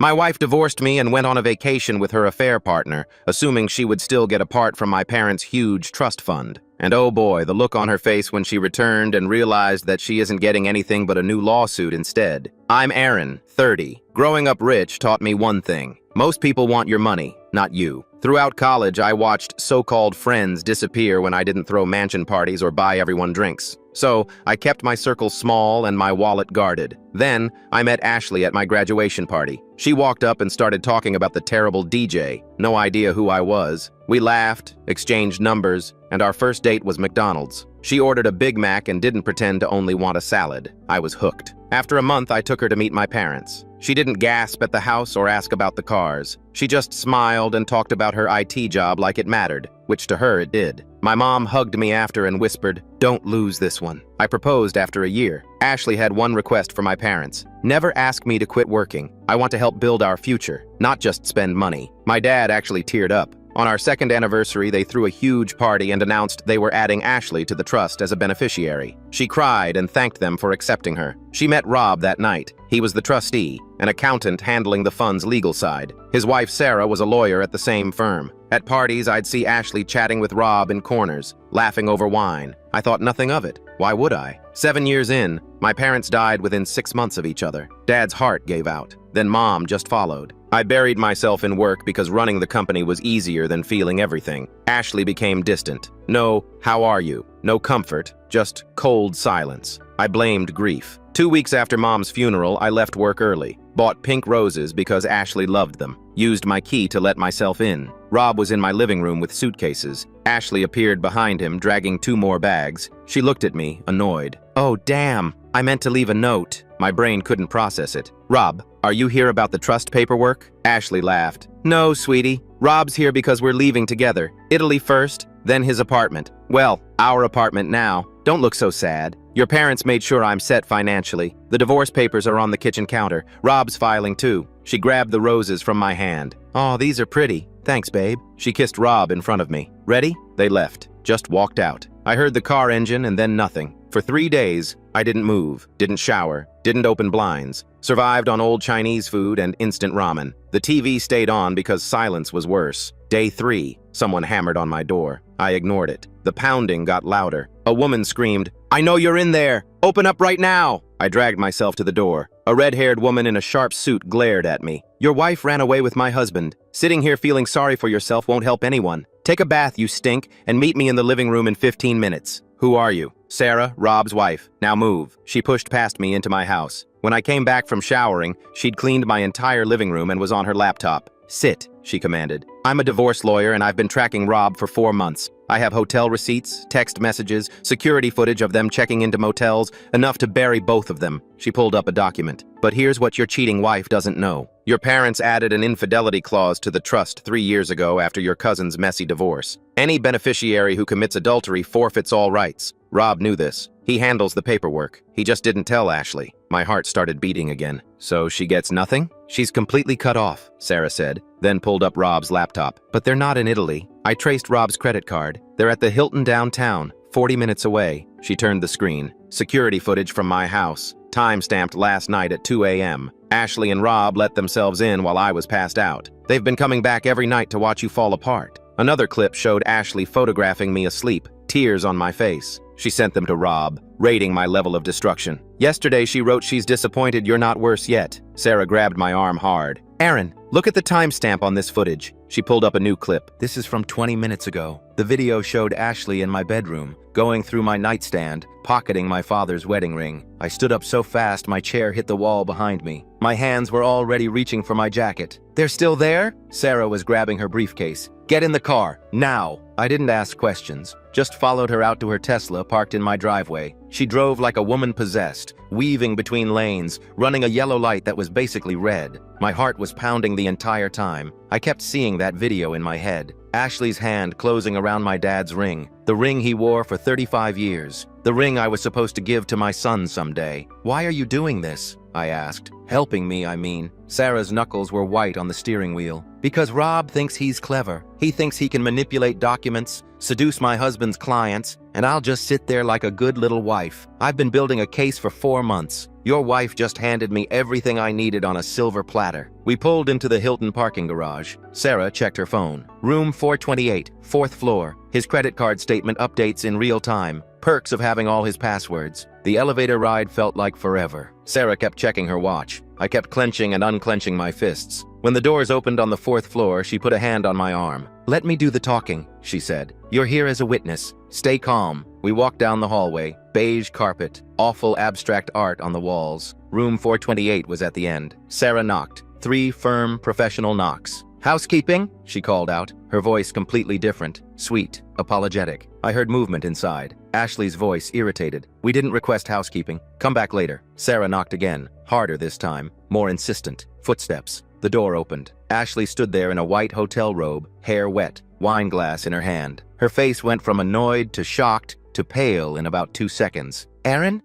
My wife divorced me and went on a vacation with her affair partner, assuming she would still get a part from my parents' huge trust fund. And oh boy, the look on her face when she returned and realized that she isn't getting anything but a new lawsuit instead. I'm Aaron, 30. Growing up rich taught me one thing. Most people want your money, not you. Throughout college, I watched so-called friends disappear when I didn't throw mansion parties or buy everyone drinks. So, I kept my circle small and my wallet guarded. Then, I met Ashley at my graduation party. She walked up and started talking about the terrible DJ. No idea who I was. We laughed, exchanged numbers, and our first date was McDonald's. She ordered a Big Mac and didn't pretend to only want a salad. I was hooked. After a month, I took her to meet my parents. She didn't gasp at the house or ask about the cars. She just smiled and talked about her IT job like it mattered, which to her it did. My mom hugged me after and whispered, "Don't lose this one." I proposed after a year. Ashley had one request for my parents. Never ask me to quit working. I want to help build our future, not just spend money. My dad actually teared up. On our second anniversary, they threw a huge party and announced they were adding Ashley to the trust as a beneficiary. She cried and thanked them for accepting her. She met Rob that night. He was the trustee, an accountant handling the fund's legal side. His wife Sarah was a lawyer at the same firm. At parties, I'd see Ashley chatting with Rob in corners, laughing over wine. I thought nothing of it. Why would I? 7 years in, my parents died within 6 months of each other. Dad's heart gave out. Then Mom just followed. I buried myself in work because running the company was easier than feeling everything. Ashley became distant. No, how are you? No comfort, just cold silence. I blamed grief. 2 weeks after Mom's funeral, I left work early. Bought pink roses because Ashley loved them. Used my key to let myself in. Rob was in my living room with suitcases. Ashley appeared behind him, dragging 2 more bags. She looked at me, annoyed. "Oh, damn. I meant to leave a note." My brain couldn't process it. "Rob, are you here about the trust paperwork?" Ashley laughed. "No, sweetie. Rob's here because we're leaving together. Italy first, then his apartment. Well, our apartment now. Don't look so sad. Your parents made sure I'm set financially. The divorce papers are on the kitchen counter. Rob's filing too." She grabbed the roses from my hand. "Oh, these are pretty. Thanks, babe." She kissed Rob in front of me. "Ready?" They left. Just walked out. I heard the car engine and then nothing. For 3 days, I didn't move, didn't shower, didn't open blinds, survived on old Chinese food and instant ramen. The TV stayed on because silence was worse. Day 3, someone hammered on my door. I ignored it. The pounding got louder. A woman screamed, "I know you're in there! Open up right now!" I dragged myself to the door. A red-haired woman in a sharp suit glared at me. "Your wife ran away with my husband. Sitting here feeling sorry for yourself won't help anyone. Take a bath, you stink, and meet me in the living room in 15 minutes. Who are you?" "Sarah, Rob's wife. Now move." She pushed past me into my house. When I came back from showering, she'd cleaned my entire living room and was on her laptop. "Sit," she commanded. "I'm a divorce lawyer and I've been tracking Rob for 4 months. I have hotel receipts, text messages, security footage of them checking into motels, enough to bury both of them." She pulled up a document. "But here's what your cheating wife doesn't know. Your parents added an infidelity clause to the trust 3 years ago after your cousin's messy divorce. Any beneficiary who commits adultery forfeits all rights. Rob knew this. He handles the paperwork. He just didn't tell Ashley." My heart started beating again. "So she gets nothing?" "She's completely cut off," Sarah said, then pulled up Rob's laptop. "But they're not in Italy. I traced Rob's credit card. They're at the Hilton downtown, 40 minutes away." She turned the screen. Security footage from my house. Time-stamped last night at 2 a.m. Ashley and Rob let themselves in while I was passed out. "They've been coming back every night to watch you fall apart." Another clip showed Ashley photographing me asleep, tears on my face. She sent them to Rob, rating my level of destruction. "Yesterday she wrote she's disappointed you're not worse yet." Sarah grabbed my arm hard. "Aaron, look at the timestamp on this footage." She pulled up a new clip. "This is from 20 minutes ago. The video showed Ashley in my bedroom, going through my nightstand, pocketing my father's wedding ring. I stood up so fast my chair hit the wall behind me. My hands were already reaching for my jacket." "They're still there?" Sarah was grabbing her briefcase. "Get in the car, now." I didn't ask questions, just followed her out to her Tesla parked in my driveway. She drove like a woman possessed, weaving between lanes, running a yellow light that was basically red. My heart was pounding the entire time. I kept seeing that video in my head. Ashley's hand closing around my dad's ring, the ring he wore for 35 years, the ring I was supposed to give to my son someday. "Why are you doing this?" I asked. "Helping me, I mean." Sarah's knuckles were white on the steering wheel. "Because Rob thinks he's clever. He thinks he can manipulate documents, seduce my husband's clients, and I'll just sit there like a good little wife. I've been building a case for 4 months. Your wife just handed me everything I needed on a silver platter. We pulled into the Hilton parking garage. Sarah checked her phone. Room 428, 4th floor. His credit card statement updates in real time. Perks of having all his passwords. The elevator ride felt like forever. Sarah kept checking her watch. I kept clenching and unclenching my fists. When the doors opened on the 4th floor, she put a hand on my arm. "Let me do the talking," she said. "You're here as a witness. Stay calm." We walked down the hallway. Beige carpet. Awful abstract art on the walls. Room 428 was at the end. Sarah knocked. 3 firm, professional knocks. "Housekeeping?" she called out, her voice completely different, sweet, apologetic. I heard movement inside. Ashley's voice irritated. "We didn't request housekeeping. Come back later." Sarah knocked again, harder this time, more insistent. Footsteps. The door opened. Ashley stood there in a white hotel robe, hair wet, wine glass in her hand. Her face went from annoyed to shocked to pale in about 2 seconds. "Aaron,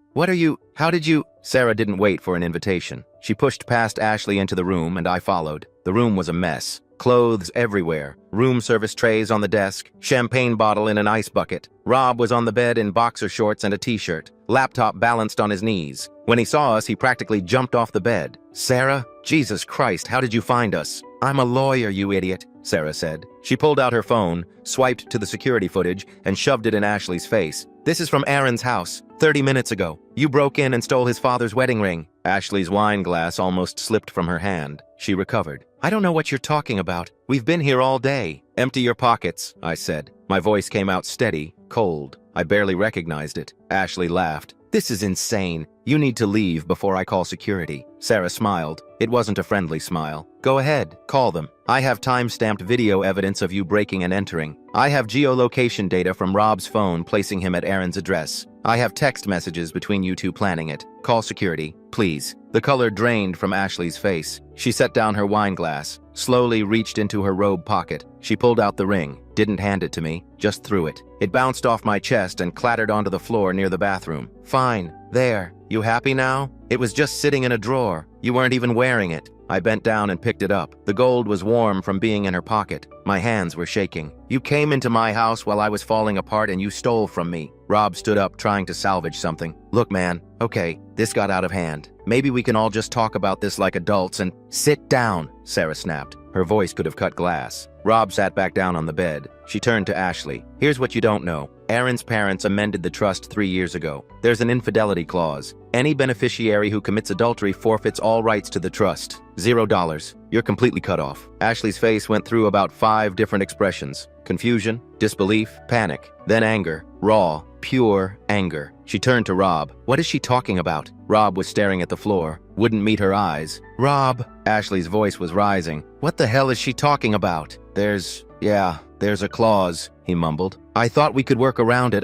how did you?" Sarah didn't wait for an invitation. She pushed past Ashley into the room, and I followed. The room was a mess. Clothes everywhere. Room service trays on the desk. Champagne bottle in an ice bucket. Rob was on the bed in boxer shorts and a t-shirt. Laptop balanced on his knees. When he saw us, he practically jumped off the bed. "Sarah? Jesus Christ, how did you find us?" "I'm a lawyer, you idiot," Sarah said. She pulled out her phone, swiped to the security footage, and shoved it in Ashley's face. "This is from Aaron's house, 30 minutes ago. You broke in and stole his father's wedding ring." Ashley's wine glass almost slipped from her hand. She recovered. "I don't know what you're talking about. We've been here all day." "Empty your pockets," I said. My voice came out steady, cold. I barely recognized it. Ashley laughed. "This is insane. You need to leave before I call security." Sarah smiled. It wasn't a friendly smile. "Go ahead, call them. I have time-stamped video evidence of you breaking and entering. I have geolocation data from Rob's phone placing him at Aaron's address. I have text messages between you two planning it. Call security, please." The color drained from Ashley's face. She set down her wine glass, slowly reached into her robe pocket. She pulled out the ring, didn't hand it to me, just threw it. It bounced off my chest and clattered onto the floor near the bathroom. "Fine, there. You happy now? It was just sitting in a drawer. You weren't even wearing it." I bent down and picked it up. The gold was warm from being in her pocket. My hands were shaking. "You came into my house while I was falling apart and you stole from me." Rob stood up, trying to salvage something. "Look, man, okay, this got out of hand. Maybe we can all just talk about this like adults and—" "Sit down," Sarah snapped. Her voice could have cut glass. Rob sat back down on the bed. She turned to Ashley. "Here's what you don't know. Aaron's parents amended the trust 3 years ago. There's an infidelity clause. Any beneficiary who commits adultery forfeits all rights to the trust. $0. You're completely cut off." Ashley's face went through about 5 different expressions. Confusion, disbelief, panic, then anger. Raw, pure anger. She turned to Rob. "What is she talking about?" Rob was staring at the floor. Wouldn't meet her eyes. "Rob," Ashley's voice was rising. "What the hell is she talking about?" There's a clause," he mumbled. "I thought we could work around it.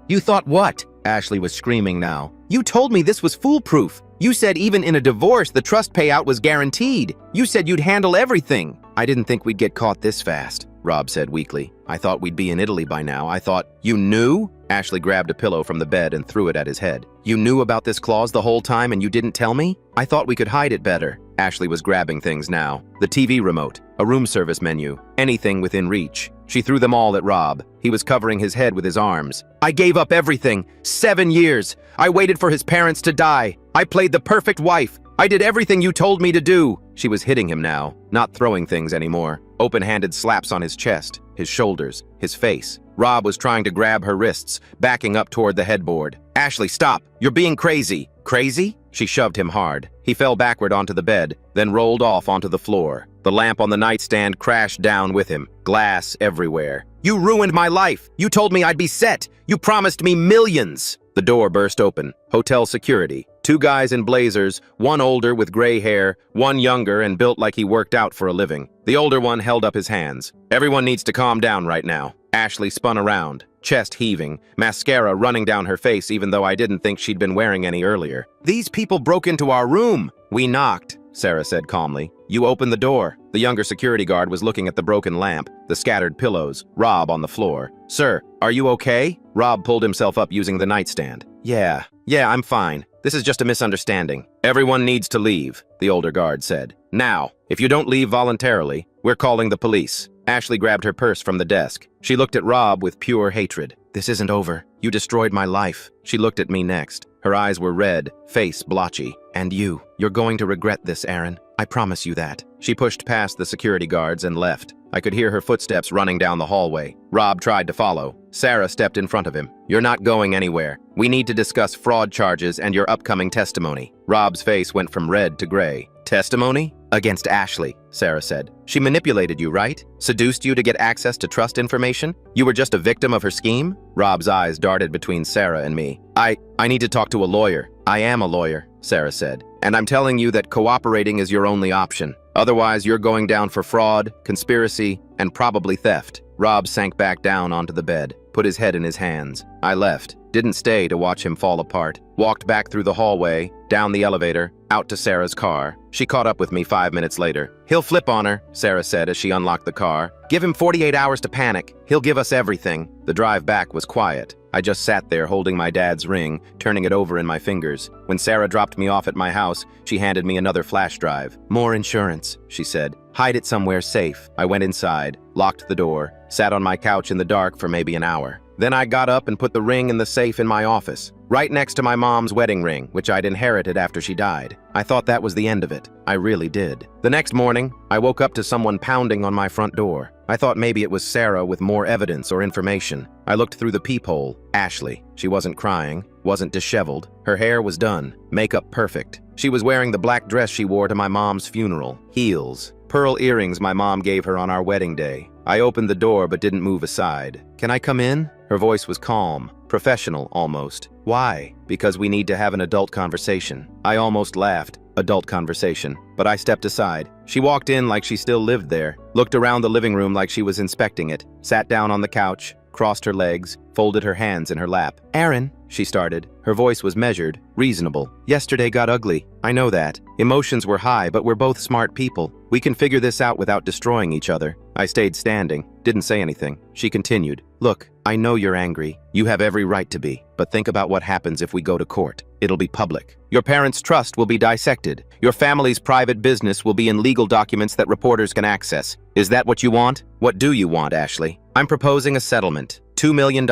You thought what?" Ashley was screaming now. "You told me this was foolproof. You said even in a divorce, the trust payout was guaranteed. You said you'd handle everything." "I didn't think we'd get caught this fast," Rob said weakly. "I thought we'd be in Italy by now. I thought—" "You knew?" Ashley grabbed a pillow from the bed and threw it at his head. "You knew about this clause the whole time and you didn't tell me? I thought we could hide it better." Ashley was grabbing things now. The TV remote, a room service menu, anything within reach. She threw them all at Rob. He was covering his head with his arms. "I gave up everything. 7 years. I waited for his parents to die. I played the perfect wife. I did everything you told me to do." She was hitting him now, not throwing things anymore. Open-handed slaps on his chest, his shoulders, his face. Rob was trying to grab her wrists, backing up toward the headboard. "Ashley, stop! You're being crazy!" "Crazy?" She shoved him hard. He fell backward onto the bed, then rolled off onto the floor. The lamp on the nightstand crashed down with him. Glass everywhere. "You ruined my life! You told me I'd be set! You promised me millions!" The door burst open. Hotel security. 2 guys in blazers, one older with gray hair, one younger and built like he worked out for a living. The older one held up his hands. "Everyone needs to calm down right now." Ashley spun around, chest heaving, mascara running down her face even though I didn't think she'd been wearing any earlier. "These people broke into our room." "We knocked," Sarah said calmly. "You opened the door." The younger security guard was looking at the broken lamp, the scattered pillows, Rob on the floor. "Sir, are you okay?" Rob pulled himself up using the nightstand. Yeah, I'm fine. This is just a misunderstanding." "Everyone needs to leave," the older guard said. "Now, if you don't leave voluntarily, we're calling the police." Ashley grabbed her purse from the desk. She looked at Rob with pure hatred. "This isn't over. You destroyed my life." She looked at me next. Her eyes were red, face blotchy. "And you're going to regret this, Aaron. I promise you that." She pushed past the security guards and left. I could hear her footsteps running down the hallway. Rob tried to follow. Sarah stepped in front of him. "You're not going anywhere. We need to discuss fraud charges and your upcoming testimony." Rob's face went from red to gray. "Testimony? Against Ashley," Sarah said. "She manipulated you, right? Seduced you to get access to trust information? You were just a victim of her scheme?" Rob's eyes darted between Sarah and me. I need to talk to a lawyer." "I am a lawyer," Sarah said. "And I'm telling you that cooperating is your only option. Otherwise, you're going down for fraud, conspiracy, and probably theft." Rob sank back down onto the bed, put his head in his hands. I left, didn't stay to watch him fall apart. Walked back through the hallway, down the elevator, out to Sarah's car. She caught up with me 5 minutes later. "He'll flip on her," Sarah said as she unlocked the car. "Give him 48 hours to panic. He'll give us everything." The drive back was quiet. I just sat there holding my dad's ring, turning it over in my fingers. When Sarah dropped me off at my house, she handed me another flash drive. "More insurance," she said. "Hide it somewhere safe." I went inside, locked the door, sat on my couch in the dark for maybe an hour. Then I got up and put the ring in the safe in my office, right next to my mom's wedding ring, which I'd inherited after she died. I thought that was the end of it. I really did. The next morning, I woke up to someone pounding on my front door. I thought maybe it was Sarah with more evidence or information. I looked through the peephole. Ashley. She wasn't crying, wasn't disheveled. Her hair was done, makeup perfect. She was wearing the black dress she wore to my mom's funeral. Heels. Pearl earrings my mom gave her on our wedding day. I opened the door but didn't move aside. "Can I come in?" Her voice was calm, professional almost. "Why?" "Because we need to have an adult conversation." I almost laughed. Adult conversation. But I stepped aside. She walked in like she still lived there, looked around the living room like she was inspecting it, sat down on the couch, crossed her legs, folded her hands in her lap. "Aaron," she started. Her voice was measured, reasonable. "Yesterday got ugly. I know that. Emotions were high, but we're both smart people. We can figure this out without destroying each other." I stayed standing, didn't say anything. She continued. "Look, I know you're angry. You have every right to be. But think about what happens if we go to court. It'll be public. Your parents' trust will be dissected. Your family's private business will be in legal documents that reporters can access. Is that what you want? What do you want, Ashley?" "I'm proposing a settlement. $2 million.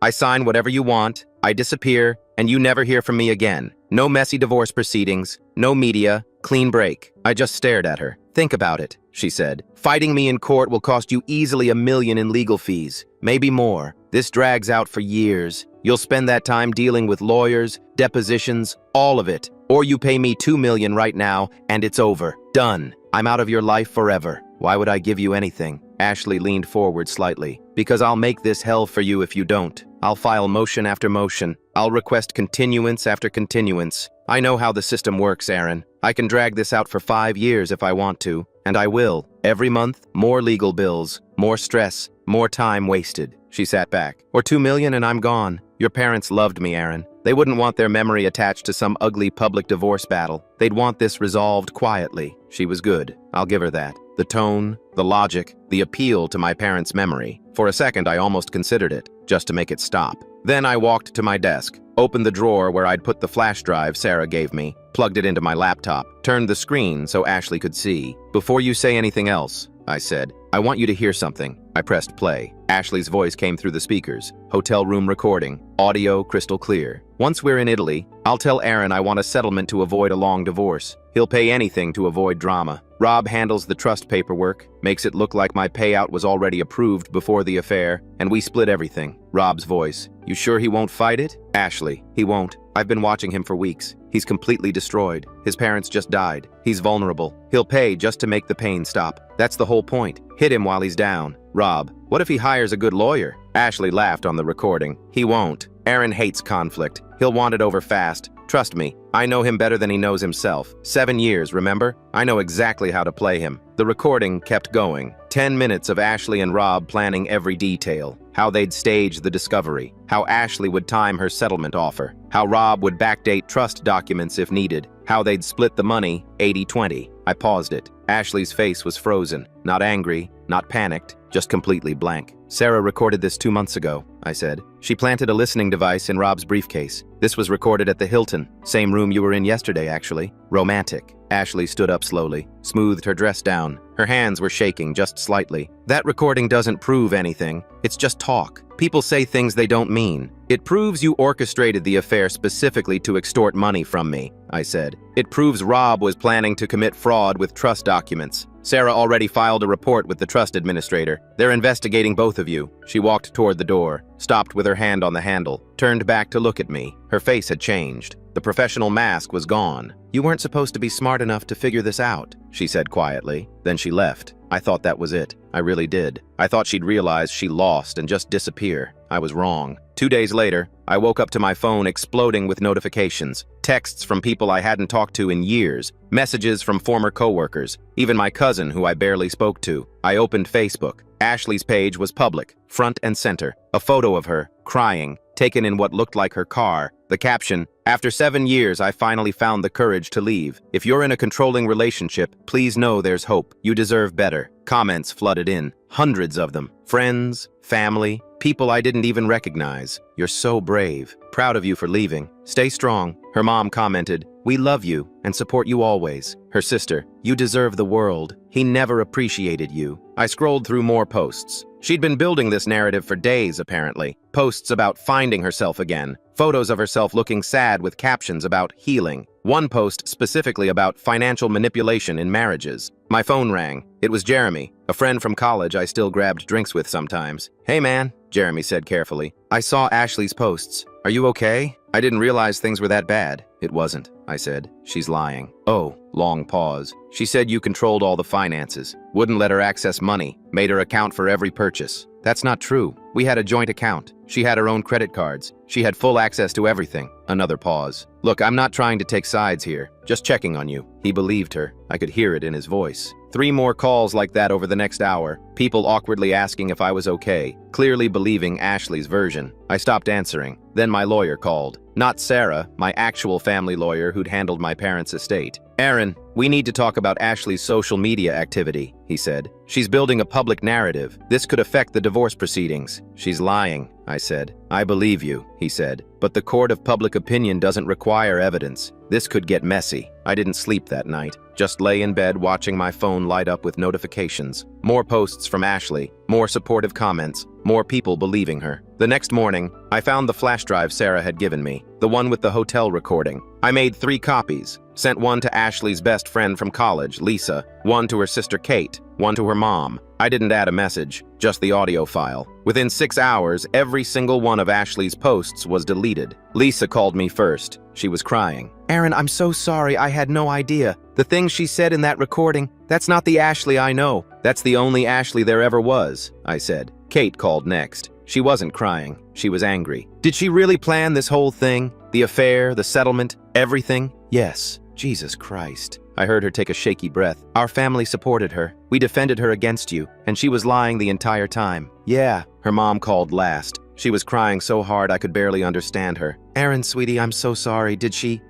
I sign whatever you want, I disappear, and you never hear from me again. No messy divorce proceedings, no media, clean break." I just stared at her. "Think about it," she said. "Fighting me in court will cost you easily $1 million in legal fees, maybe more. This drags out for years. You'll spend that time dealing with lawyers, depositions, all of it. Or you pay me $2 million right now, and it's over. Done. I'm out of your life forever. Why would I give you anything?" Ashley leaned forward slightly. "Because I'll make this hell for you if you don't. I'll file motion after motion. I'll request continuance after continuance. I know how the system works, Aaron. I can drag this out for 5 years if I want to, and I will. Every month, more legal bills, more stress, more time wasted." She sat back. "Or $2 million and I'm gone. Your parents loved me, Aaron. They wouldn't want their memory attached to some ugly public divorce battle. They'd want this resolved quietly." She was good. I'll give her that. The tone, the logic, the appeal to my parents' memory. For a second, I almost considered it, just to make it stop. Then I walked to my desk, opened the drawer where I'd put the flash drive Sarah gave me, plugged it into my laptop, turned the screen so Ashley could see. "Before you say anything else," I said, "I want you to hear something." I pressed play. Ashley's voice came through the speakers. Hotel room recording. Audio crystal clear. "Once we're in Italy, I'll tell Aaron I want a settlement to avoid a long divorce. He'll pay anything to avoid drama. Rob handles the trust paperwork, makes it look like my payout was already approved before the affair, and we split everything." Rob's voice. "You sure he won't fight it?" Ashley. "He won't. I've been watching him for weeks. He's completely destroyed. His parents just died. He's vulnerable. He'll pay just to make the pain stop. That's the whole point. Hit him while he's down." Rob. "What if he hires a good lawyer?" Ashley laughed on the recording. "He won't. Aaron hates conflict. He'll want it over fast. Trust me, I know him better than he knows himself. 7 years, remember? I know exactly how to play him." The recording kept going. 10 minutes of Ashley and Rob planning every detail. How they'd stage the discovery. How Ashley would time her settlement offer. How Rob would backdate trust documents if needed. How they'd split the money 80-20. I paused it. Ashley's face was frozen. Not angry, not panicked, just completely blank. Sarah recorded this 2 months ago, I said. She planted a listening device in Rob's briefcase. This was recorded at the Hilton. Same room you were in yesterday, actually. Romantic. Ashley stood up slowly, smoothed her dress down. Her hands were shaking just slightly. That recording doesn't prove anything. It's just talk. People say things they don't mean. It proves you orchestrated the affair specifically to extort money from me, I said. It proves Rob was planning to commit fraud with trust documents. Sarah already filed a report with the trust administrator. They're investigating both of you. She walked toward the door, stopped with her hand on the handle, turned back to look at me. Her face had changed. The professional mask was gone. You weren't supposed to be smart enough to figure this out, she said quietly. Then she left. I thought that was it. I really did. I thought she'd realize she lost and just disappear. I was wrong. 2 days later, I woke up to my phone exploding with notifications. Texts from people I hadn't talked to in years. Messages from former coworkers. Even my cousin, who I barely spoke to. I opened Facebook. Ashley's page was public, front and center. A photo of her, crying, taken in what looked like her car. The caption, "After 7 years, I finally found the courage to leave. If you're in a controlling relationship, please know there's hope. You deserve better." Comments flooded in, hundreds of them. Friends, family, people I didn't even recognize. "You're so brave. Proud of you for leaving. Stay strong." Her mom commented, "We love you and support you always." Her sister, "You deserve the world. He never appreciated you." I scrolled through more posts. She'd been building this narrative for days, apparently. Posts about finding herself again. Photos of herself looking sad with captions about healing. One post specifically about financial manipulation in marriages. My phone rang. It was Jeremy, a friend from college I still grabbed drinks with sometimes. "Hey man," Jeremy said carefully. "I saw Ashley's posts. Are you okay? I didn't realize things were that bad." "It wasn't," I said. "She's lying." "Oh," long pause. "She said you controlled all the finances, wouldn't let her access money, made her account for every purchase." "That's not true. We had a joint account. She had her own credit cards. She had full access to everything." Another pause. "Look, I'm not trying to take sides here. Just checking on you." He believed her. I could hear it in his voice. 3 more calls like that over the next hour. People awkwardly asking if I was okay, clearly believing Ashley's version. I stopped answering. Then my lawyer called. Not Sarah, my actual family lawyer who'd handled my parents' estate. "Aaron, we need to talk about Ashley's social media activity," he said. "She's building a public narrative. This could affect the divorce proceedings." "She's lying," I said. "I believe you," he said. "But the court of public opinion doesn't require evidence. This could get messy." I didn't sleep that night. Just lay in bed watching my phone light up with notifications. More posts from Ashley, more supportive comments, more people believing her. The next morning, I found the flash drive Sarah had given me, the one with the hotel recording. I made 3 copies, sent one to Ashley's best friend from college, Lisa, one to her sister Kate, one to her mom. I didn't add a message, just the audio file. Within 6 hours, every single one of Ashley's posts was deleted. Lisa called me first. She was crying. "Aaron, I'm so sorry, I had no idea. The things she said in that recording, that's not the Ashley I know. That's the only Ashley there ever was," I said. Kate called next. She wasn't crying. She was angry. "Did she really plan this whole thing? The affair, the settlement, everything?" "Yes." "Jesus Christ." I heard her take a shaky breath. "Our family supported her. We defended her against you, and she was lying the entire time." "Yeah." Her mom called last. She was crying so hard I could barely understand her. "Aaron, sweetie, I'm so sorry. Did she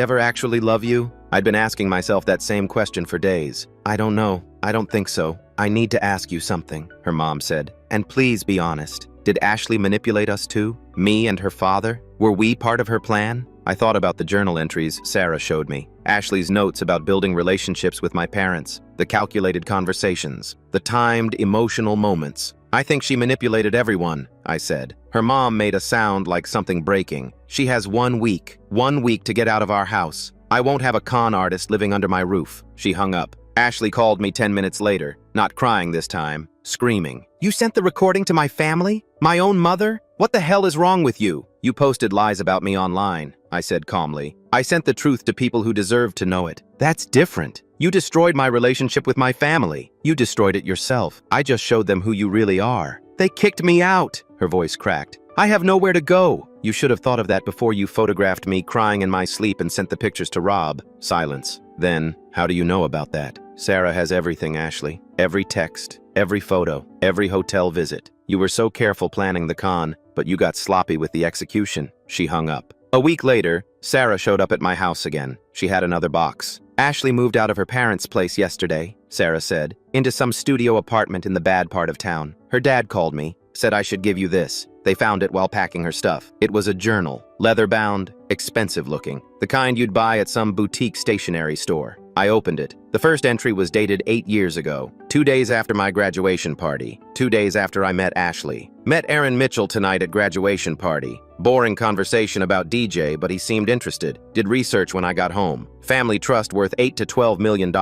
ever actually love you?" I'd been asking myself that same question for days. "I don't know. I don't think so. I need to ask you something," her mom said. "And please be honest. Did Ashley manipulate us too? Me and her father? Were we part of her plan?" I thought about the journal entries Sarah showed me. Ashley's notes about building relationships with my parents, the calculated conversations, the timed emotional moments. "I think she manipulated everyone," I said. Her mom made a sound like something breaking. "She has 1 week. 1 week to get out of our house. I won't have a con artist living under my roof." She hung up. Ashley called me 10 minutes later, not crying this time, screaming. "You sent the recording to my family? My own mother? What the hell is wrong with you?" "You posted lies about me online," I said calmly. "I sent the truth to people who deserved to know it." "That's different. You destroyed my relationship with my family. You destroyed it yourself. I just showed them who you really are." "They kicked me out," her voice cracked. "I have nowhere to go." "You should have thought of that before you photographed me crying in my sleep and sent the pictures to Rob." Silence. "Then, how do you know about that?" "Sarah has everything, Ashley. Every text, every photo, every hotel visit. You were so careful planning the con, but you got sloppy with the execution." She hung up. A week later, Sarah showed up at my house again. She had another box. "Ashley moved out of her parents' place yesterday," Sarah said, "into some studio apartment in the bad part of town. Her dad called me. said I should give you this. They found it while packing her stuff. It was a journal, leather-bound, expensive-looking, the kind you'd buy at some boutique stationery store. I opened it. The first entry was dated 8 years ago, 2 days after my graduation party, 2 days after I met Ashley. Met Aaron Mitchell tonight at graduation party. Boring conversation about DJ, but he seemed interested. Did research when I got home. Family trust worth $8 to $12 million.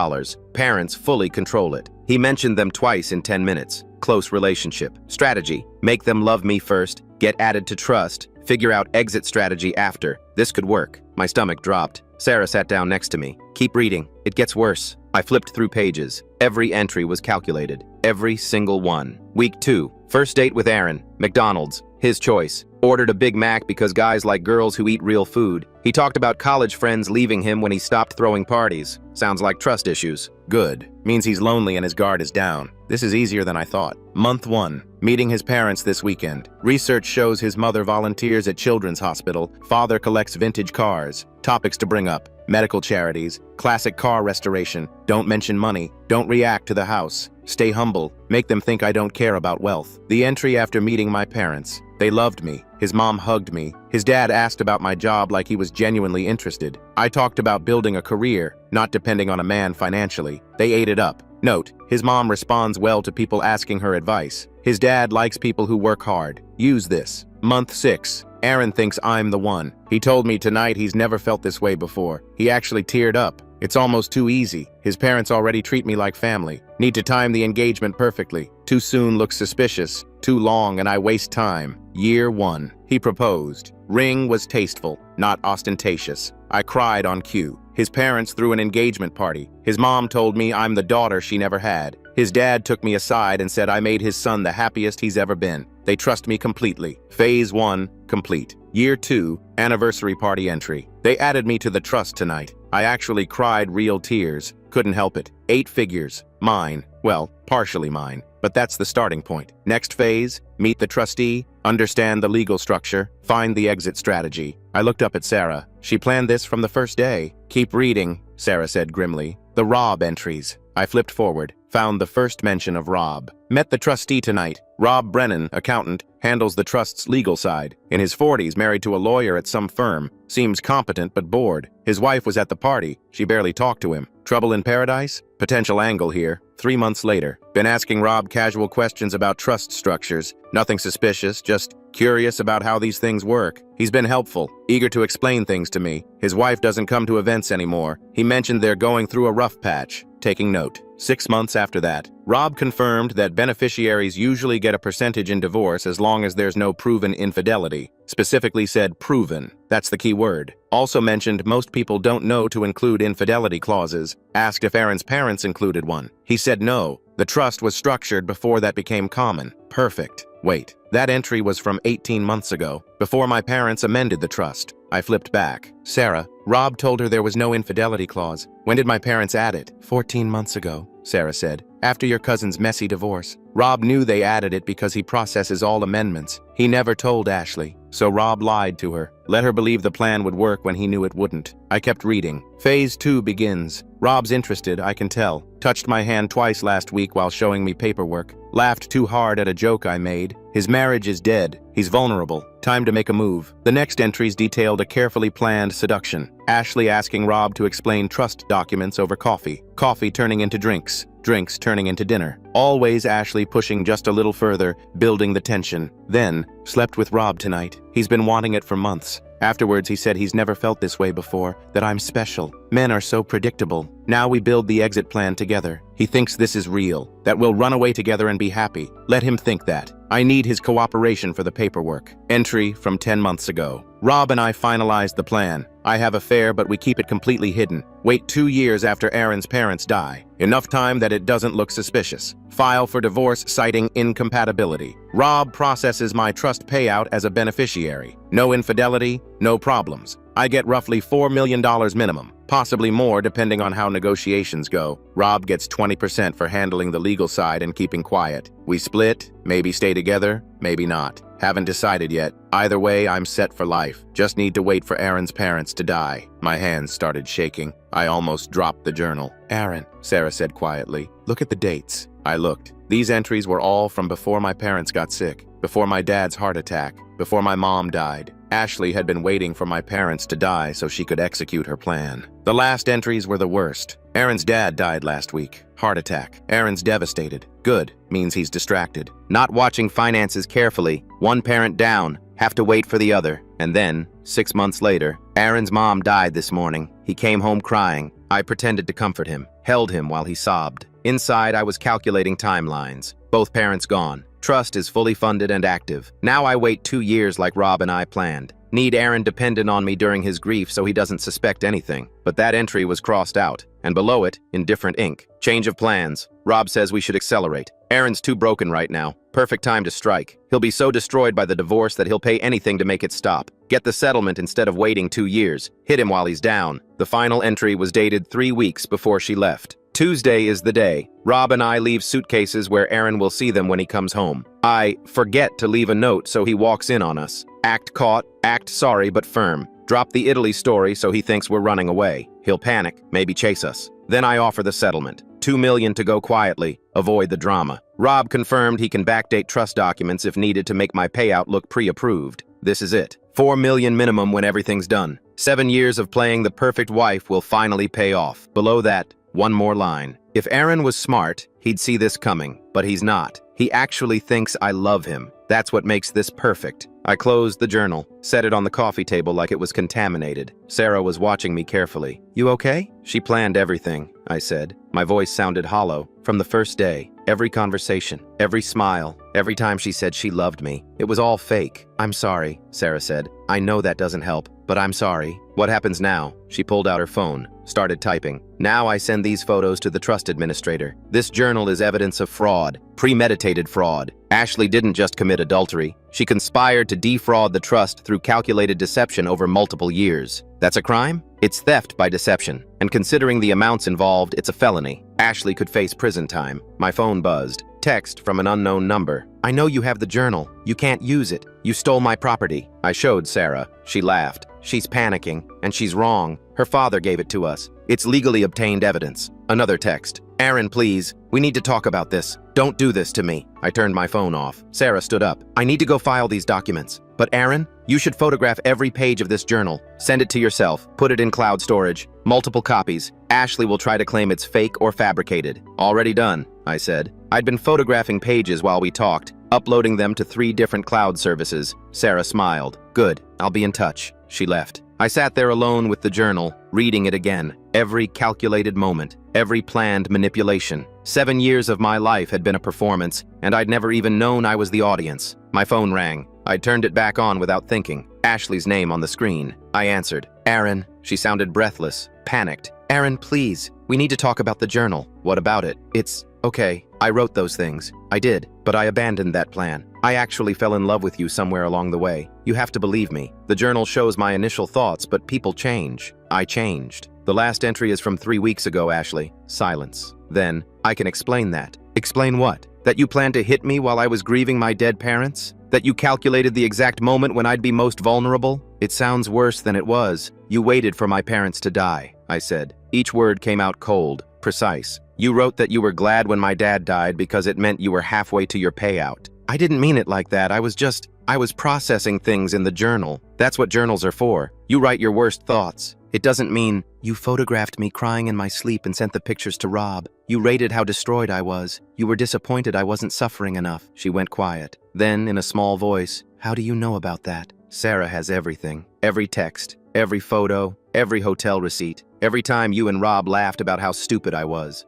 Parents fully control it. He mentioned them twice in 10 minutes. Close relationship. Strategy. Make them love me first. Get added to trust. Figure out exit strategy after. This could work. My stomach dropped. Sarah sat down next to me. Keep reading. It gets worse. I flipped through pages. Every entry was calculated. Every single one. Week 2. First date with Aaron. McDonald's. His choice. Ordered a Big Mac because guys like girls who eat real food. He talked about college friends leaving him when he stopped throwing parties. Sounds like trust issues. Good. Means he's lonely and his guard is down. This is easier than I thought. Month 1. Meeting his parents this weekend. Research shows his mother volunteers at Children's Hospital. Father collects vintage cars. Topics to bring up. Medical charities. Classic car restoration. Don't mention money. Don't react to the house. Stay humble. Make them think I don't care about wealth. The entry after meeting my parents. They loved me. His mom hugged me. His dad asked about my job like he was genuinely interested. I talked about building a career, not depending on a man financially. They ate it up. Note, his mom responds well to people asking her advice. His dad likes people who work hard. Use this. Month 6. Aaron thinks I'm the one. He told me tonight he's never felt this way before. He actually teared up. It's almost too easy. His parents already treat me like family. Need to time the engagement perfectly. Too soon looks suspicious. Too long and I waste time. Year 1. He proposed. Ring was tasteful, not ostentatious. I cried on cue. His parents threw an engagement party. His mom told me I'm the daughter she never had. His dad took me aside and said I made his son the happiest he's ever been. They trust me completely. Phase 1, complete. Year 2, anniversary party entry. They added me to the trust tonight. I actually cried real tears. Couldn't help it. 8 figures. Mine. Well, partially mine. But that's the starting point. Next phase, meet the trustee, understand the legal structure, find the exit strategy. I looked up at Sarah. She planned this from the first day. Keep reading, Sarah said grimly. The Rob entries. I flipped forward, found the first mention of Rob. Met the trustee tonight. Rob Brennan, accountant, handles the trust's legal side. In his 40s, married to a lawyer at some firm. Seems competent but bored. His wife was at the party. She barely talked to him. Trouble in paradise? Potential angle here. 3 months later. Been asking Rob casual questions about trust structures. Nothing suspicious, just curious about how these things work. He's been helpful, eager to explain things to me. His wife doesn't come to events anymore. He mentioned they're going through a rough patch. Taking note. 6 months after that, Rob confirmed that beneficiaries usually get a percentage in divorce as long as there's no proven infidelity. Specifically said proven. That's the key word. Also mentioned most people don't know to include infidelity clauses. Asked if Aaron's parents included one. He said no. The trust was structured before that became common. Perfect. Wait, that entry was from 18 months ago, before my parents amended the trust. I flipped back. Sarah, Rob told her there was no infidelity clause. When did my parents add it? 14 months ago, Sarah said. After your cousin's messy divorce. Rob knew they added it because he processes all amendments. He never told Ashley. So Rob lied to her. Let her believe the plan would work when he knew it wouldn't. I kept reading. Phase 2 begins. Rob's interested, I can tell. Touched my hand twice last week while showing me paperwork. Laughed too hard at a joke I made. His marriage is dead. He's vulnerable. Time to make a move. The next entries detailed a carefully planned seduction. Ashley asking Rob to explain trust documents over coffee. Coffee turning into drinks. Drinks turning into dinner. Always Ashley pushing just a little further, building the tension. Then, slept with Rob tonight. He's been wanting it for months. Afterwards, he said he's never felt this way before, that I'm special. Men are so predictable. Now we build the exit plan together. He thinks this is real, that we'll run away together and be happy. Let him think that. I need his cooperation for the paperwork. Entry from 10 months ago. Rob and I finalized the plan. I have affair, but we keep it completely hidden. Wait 2 years after Aaron's parents die. Enough time that it doesn't look suspicious. File for divorce citing incompatibility. Rob processes my trust payout as a beneficiary. No infidelity, no problems. I get roughly $4 million minimum, possibly more depending on how negotiations go. Rob gets 20% for handling the legal side and keeping quiet. We split, maybe stay together, maybe not. Haven't decided yet. Either way, I'm set for life. Just need to wait for Aaron's parents to die. My hands started shaking. I almost dropped the journal. Aaron, Sarah said quietly, look at the dates. I looked. These entries were all from before my parents got sick, before my dad's heart attack, before my mom died. Ashley had been waiting for my parents to die so she could execute her plan. The last entries were the worst. Aaron's dad died last week. Heart attack. Aaron's devastated. Good means he's distracted. Not watching finances carefully. One parent down. Have to wait for the other. And then, 6 months later, Aaron's mom died this morning. He came home crying. I pretended to comfort him, held him while he sobbed. Inside, I was calculating timelines. Both parents gone. Trust is fully funded and active. Now I wait 2 years like Rob and I planned. Need Aaron dependent on me during his grief so he doesn't suspect anything. But that entry was crossed out, and below it, in different ink. Change of plans. Rob says we should accelerate. Aaron's too broken right now. Perfect time to strike. He'll be so destroyed by the divorce that he'll pay anything to make it stop. Get the settlement instead of waiting 2 years. Hit him while he's down. The final entry was dated 3 weeks before she left. Tuesday is the day. Rob and I leave suitcases where Aaron will see them when he comes home. I forget to leave a note so he walks in on us. Act caught, act sorry but firm. Drop the Italy story so he thinks we're running away. He'll panic, maybe chase us. Then I offer the settlement. $2 million to go quietly. Avoid the drama. Rob confirmed he can backdate trust documents if needed to make my payout look pre-approved. This is it. $4 million minimum when everything's done. 7 years of playing the perfect wife will finally pay off. Below that, one more line. If Aaron was smart, he'd see this coming, but he's not. He actually thinks I love him. That's what makes this perfect. I closed the journal, set it on the coffee table like it was contaminated. Sarah was watching me carefully. You okay? She planned everything, I said. My voice sounded hollow. From the first day, every conversation, every smile, every time she said she loved me, it was all fake. I'm sorry, Sarah said. I know that doesn't help, but I'm sorry. What happens now? She pulled out her phone, started typing. Now I send these photos to the trust administrator. This journal is evidence of fraud, premeditated fraud. Ashley didn't just commit adultery. She conspired to defraud the trust through calculated deception over multiple years. That's a crime? It's theft by deception. And considering the amounts involved, it's a felony. Ashley could face prison time. My phone buzzed. Text from an unknown number. I know you have the journal. You can't use it. You stole my property. I showed Sarah. She laughed. She's panicking, and she's wrong. Her father gave it to us. It's legally obtained evidence. Another text. Aaron, please. We need to talk about this. Don't do this to me. I turned my phone off. Sarah stood up. I need to go file these documents. But Aaron, you should photograph every page of this journal. Send it to yourself. Put it in cloud storage. Multiple copies. Ashley will try to claim it's fake or fabricated. Already done, I said. I'd been photographing pages while we talked, uploading them to 3 different cloud services. Sarah smiled. Good. I'll be in touch. She left. I sat there alone with the journal, reading it again. Every calculated moment, every planned manipulation. 7 years of my life had been a performance, and I'd never even known I was the audience. My phone rang. I turned it back on without thinking. Ashley's name on the screen. I answered. Aaron. She sounded breathless, panicked. Aaron, please. We need to talk about the journal. What about it? It's okay. I wrote those things. I did, but I abandoned that plan. I actually fell in love with you somewhere along the way. You have to believe me. The journal shows my initial thoughts, but people change. I changed. The last entry is from 3 weeks ago, Ashley. Silence. Then, I can explain that. Explain what? That you planned to hit me while I was grieving my dead parents? That you calculated the exact moment when I'd be most vulnerable? It sounds worse than it was. You waited for my parents to die, I said. Each word came out cold, precise. You wrote that you were glad when my dad died because it meant you were halfway to your payout. I didn't mean it like that. I was processing things in the journal. That's what journals are for. You write your worst thoughts. It doesn't mean you photographed me crying in my sleep and sent the pictures to Rob. You rated how destroyed I was. You were disappointed I wasn't suffering enough. She went quiet. Then, in a small voice, how do you know about that? Sarah has everything. Every text, every photo, every hotel receipt. Every time you and Rob laughed about how stupid I was.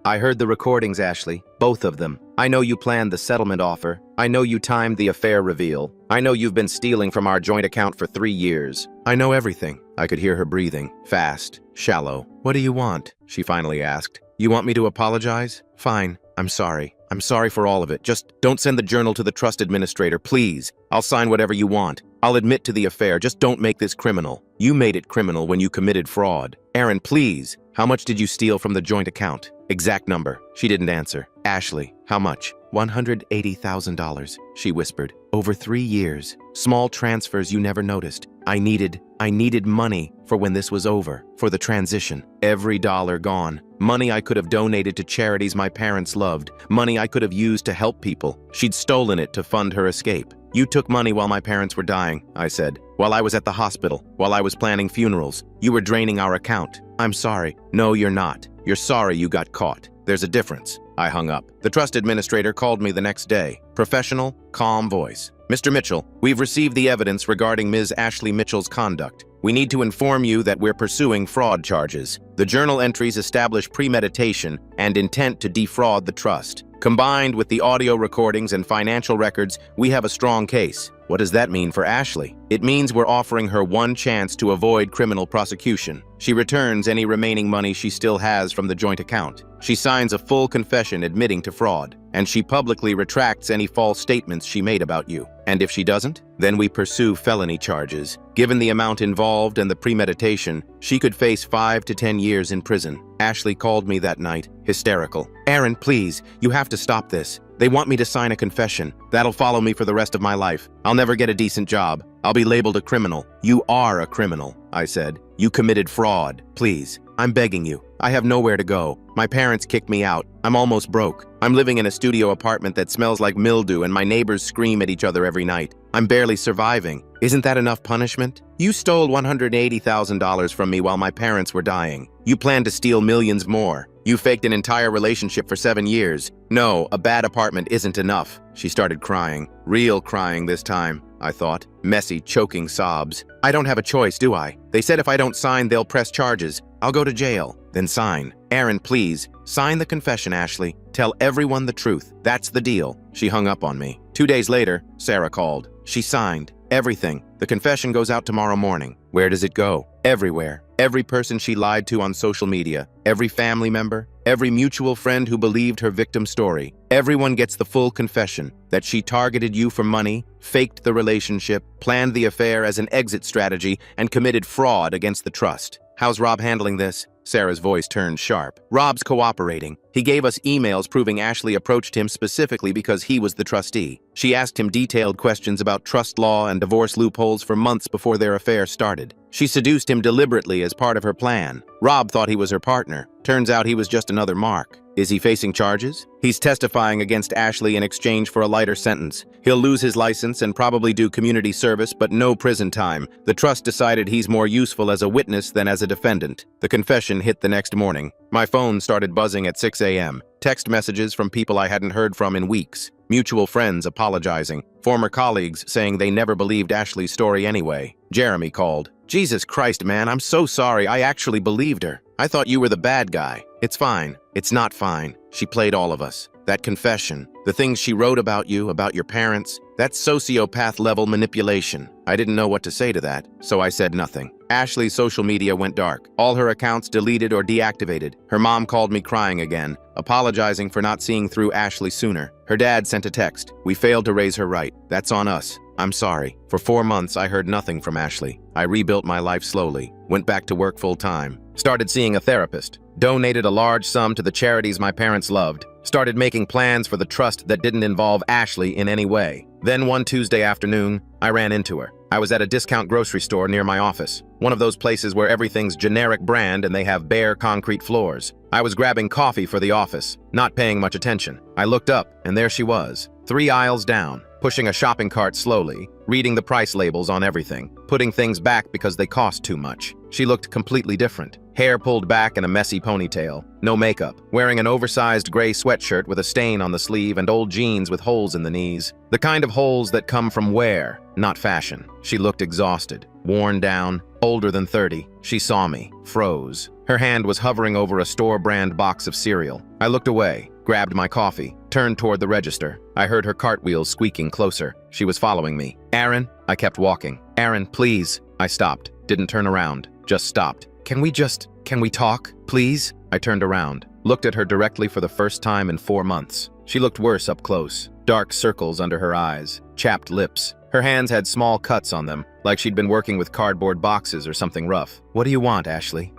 I heard the recordings, Ashley. Both of them. I know you planned the settlement offer. I know you timed the affair reveal. I know you've been stealing from our joint account for 3 years. I know everything. I could hear her breathing. Fast. Shallow. What do you want? She finally asked. You want me to apologize? Fine. I'm sorry. I'm sorry for all of it. Just don't send the journal to the trust administrator, please. I'll sign whatever you want. I'll admit to the affair. Just don't make this criminal. You made it criminal when you committed fraud. Aaron, please. How much did you steal from the joint account? Exact number. She didn't answer. Ashley, how much? $180,000, she whispered. Over 3 years. Small transfers you never noticed. I needed money for when this was over, for the transition. Every dollar gone. Money I could have donated to charities my parents loved. Money I could have used to help people. She'd stolen it to fund her escape. You took money while my parents were dying, I said. While I was at the hospital, while I was planning funerals. You were draining our account. I'm sorry. No, you're not. You're sorry you got caught. There's a difference. I hung up. The trust administrator called me the next day. Professional, calm voice. Mr. Mitchell, we've received the evidence regarding Ms. Ashley Mitchell's conduct. We need to inform you that we're pursuing fraud charges. The journal entries establish premeditation and intent to defraud the trust. Combined with the audio recordings and financial records, we have a strong case. What does that mean for Ashley? It means we're offering her one chance to avoid criminal prosecution. She returns any remaining money she still has from the joint account. She signs a full confession admitting to fraud, and she publicly retracts any false statements she made about you. And if she doesn't, then we pursue felony charges. Given the amount involved and the premeditation, she could face 5 to 10 years in prison. Ashley called me that night, hysterical. Aaron, please, you have to stop this. They want me to sign a confession. That'll follow me for the rest of my life. I'll never get a decent job. I'll be labeled a criminal. You are a criminal, I said. You committed fraud. Please, I'm begging you. I have nowhere to go. My parents kicked me out. I'm almost broke. I'm living in a studio apartment that smells like mildew and my neighbors scream at each other every night. I'm barely surviving. Isn't that enough punishment? You stole $180,000 from me while my parents were dying. You planned to steal millions more. You faked an entire relationship for 7 years. No, a bad apartment isn't enough. She started crying. Real crying this time, I thought. Messy, choking sobs. I don't have a choice, do I? They said if I don't sign, they'll press charges. I'll go to jail. Then sign. Aaron, please, sign the confession, Ashley. Tell everyone the truth. That's the deal. She hung up on me. 2 days later, Sarah called. She signed. Everything. The confession goes out tomorrow morning. Where does it go? Everywhere. Every person she lied to on social media, every family member, every mutual friend who believed her victim story. Everyone gets the full confession that she targeted you for money, faked the relationship, planned the affair as an exit strategy, and committed fraud against the trust. How's Rob handling this? Sarah's voice turned sharp. Rob's cooperating. He gave us emails proving Ashley approached him specifically because he was the trustee. She asked him detailed questions about trust law and divorce loopholes for months before their affair started. She seduced him deliberately as part of her plan. Rob thought he was her partner. Turns out he was just another mark. Is he facing charges? He's testifying against Ashley in exchange for a lighter sentence. He'll lose his license and probably do community service, but no prison time. The trust decided he's more useful as a witness than as a defendant. The confession hit the next morning. My phone started buzzing at 6 a.m. Text messages from people I hadn't heard from in weeks. Mutual friends apologizing. Former colleagues saying they never believed Ashley's story anyway. Jeremy called. Jesus Christ, man, I'm so sorry. I actually believed her. I thought you were the bad guy. It's fine. It's not fine. She played all of us. That confession, the things she wrote about you, about your parents, that's sociopath-level manipulation. I didn't know what to say to that, so I said nothing. Ashley's social media went dark. All her accounts deleted or deactivated. Her mom called me crying again, apologizing for not seeing through Ashley sooner. Her dad sent a text. We failed to raise her right. That's on us. I'm sorry. For 4 months, I heard nothing from Ashley. I rebuilt my life slowly, went back to work full-time, started seeing a therapist, donated a large sum to the charities my parents loved, started making plans for the trust that didn't involve Ashley in any way. Then one Tuesday afternoon, I ran into her. I was at a discount grocery store near my office, one of those places where everything's generic brand and they have bare concrete floors. I was grabbing coffee for the office, not paying much attention. I looked up, and there she was, 3 aisles down, pushing a shopping cart slowly, reading the price labels on everything, putting things back because they cost too much. She looked completely different. Hair pulled back in a messy ponytail, no makeup, wearing an oversized gray sweatshirt with a stain on the sleeve and old jeans with holes in the knees. The kind of holes that come from wear, not fashion. She looked exhausted, worn down, older than 30. She saw me, froze. Her hand was hovering over a store-brand box of cereal. I looked away, grabbed my coffee, turned toward the register. I heard her cartwheels squeaking closer. She was following me. Aaron? I kept walking. Aaron, please. I stopped, didn't turn around, just stopped. Can we talk, please? I turned around, looked at her directly for the first time in 4 months. She looked worse up close. Dark circles under her eyes, chapped lips. Her hands had small cuts on them, like she'd been working with cardboard boxes or something rough. What do you want, Ashley?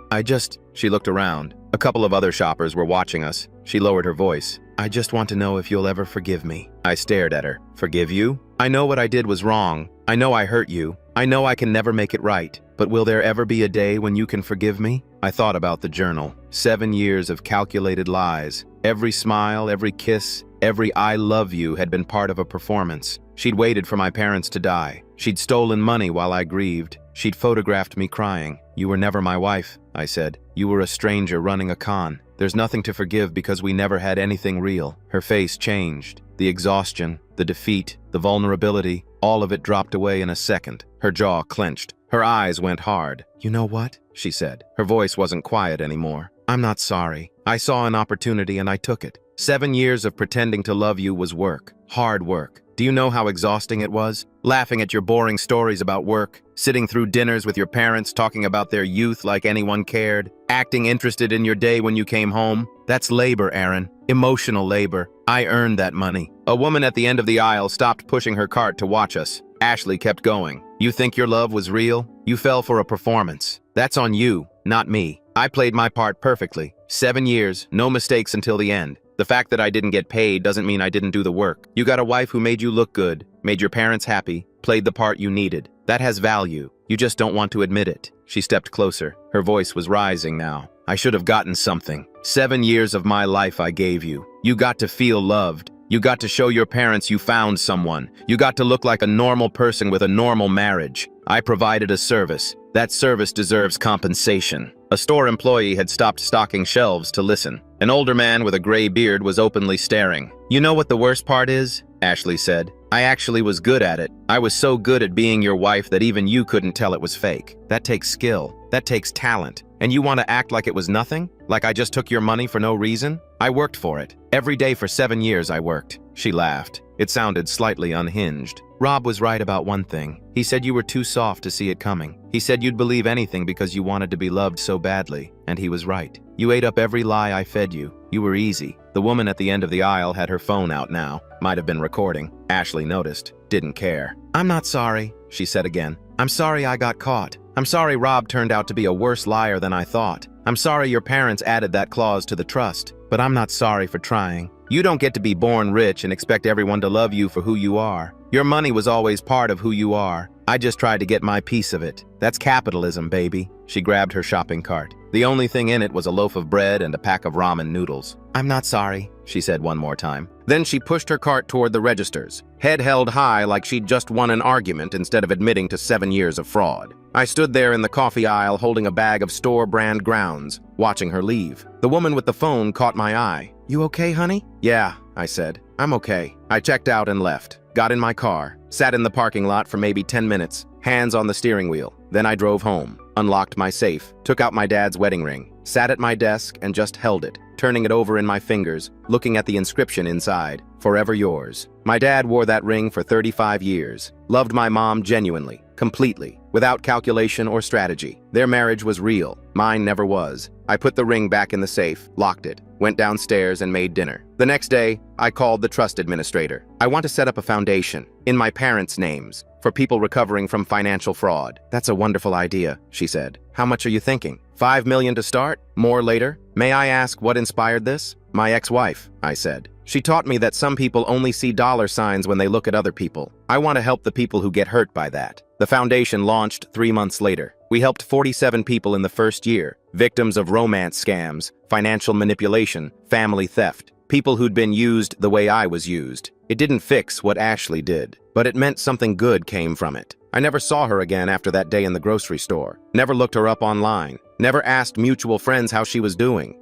She looked around. A couple of other shoppers were watching us. She lowered her voice. I just want to know if you'll ever forgive me. I stared at her. Forgive you? I know what I did was wrong. I know I hurt you. I know I can never make it right. But will there ever be a day when you can forgive me? I thought about the journal. 7 years of calculated lies. Every smile, every kiss, every I love you had been part of a performance. She'd waited for my parents to die. She'd stolen money while I grieved. She'd photographed me crying. You were never my wife, I said. You were a stranger running a con. There's nothing to forgive because we never had anything real. Her face changed. The exhaustion, the defeat, the vulnerability, all of it dropped away in a second. Her jaw clenched. Her eyes went hard. You know what? She said. Her voice wasn't quiet anymore. I'm not sorry. I saw an opportunity and I took it. 7 years of pretending to love you was work. Hard work. Do you know how exhausting it was? Laughing at your boring stories about work, sitting through dinners with your parents talking about their youth like anyone cared, acting interested in your day when you came home. That's labor, Aaron. Emotional labor. I earned that money. A woman at the end of the aisle stopped pushing her cart to watch us. Ashley kept going. You think your love was real? You fell for a performance. That's on you, not me. I played my part perfectly. 7 years, no mistakes until the end. The fact that I didn't get paid doesn't mean I didn't do the work. You got a wife who made you look good, made your parents happy, played the part you needed. That has value. You just don't want to admit it. She stepped closer. Her voice was rising now. I should have gotten something. 7 years of my life I gave you. You got to feel loved. You got to show your parents you found someone. You got to look like a normal person with a normal marriage. I provided a service. That service deserves compensation. A store employee had stopped stocking shelves to listen. An older man with a gray beard was openly staring. You know what the worst part is? Ashley said. I actually was good at it. I was so good at being your wife that even you couldn't tell it was fake. That takes skill. That takes talent. And you want to act like it was nothing? Like I just took your money for no reason? I worked for it. Every day for 7 years I worked. She laughed. It sounded slightly unhinged. Rob was right about one thing. He said you were too soft to see it coming. He said you'd believe anything because you wanted to be loved so badly. And he was right. You ate up every lie I fed you. You were easy. The woman at the end of the aisle had her phone out now. Might have been recording. Ashley noticed. Didn't care. I'm not sorry, she said again. I'm sorry I got caught. I'm sorry Rob turned out to be a worse liar than I thought. I'm sorry your parents added that clause to the trust. But I'm not sorry for trying. You don't get to be born rich and expect everyone to love you for who you are. Your money was always part of who you are. I just tried to get my piece of it. That's capitalism, baby. She grabbed her shopping cart. The only thing in it was a loaf of bread and a pack of ramen noodles. I'm not sorry, she said one more time. Then she pushed her cart toward the registers, head held high like she'd just won an argument instead of admitting to 7 years of fraud. I stood there in the coffee aisle holding a bag of store-brand grounds, watching her leave. The woman with the phone caught my eye. You okay, honey? Yeah, I said. I'm okay. I checked out and left. Got in my car, sat in the parking lot for maybe 10 minutes, hands on the steering wheel. Then I drove home, unlocked my safe, took out my dad's wedding ring, sat at my desk and just held it, turning it over in my fingers, looking at the inscription inside, forever yours. My dad wore that ring for 35 years, loved my mom genuinely, completely, without calculation or strategy. Their marriage was real. Mine never was. I put the ring back in the safe, locked it, went downstairs and made dinner. The next day, I called the trust administrator. I want to set up a foundation, in my parents' names, for people recovering from financial fraud. That's a wonderful idea, she said. How much are you thinking? $5 million to start? More later? May I ask what inspired this? My ex-wife, I said. She taught me that some people only see dollar signs when they look at other people. I want to help the people who get hurt by that. The foundation launched 3 months later. We helped 47 people in the first year, victims of romance scams, financial manipulation, family theft, people who'd been used the way I was used. It didn't fix what Ashley did, but it meant something good came from it. I never saw her again after that day in the grocery store, never looked her up online, never asked mutual friends how she was doing.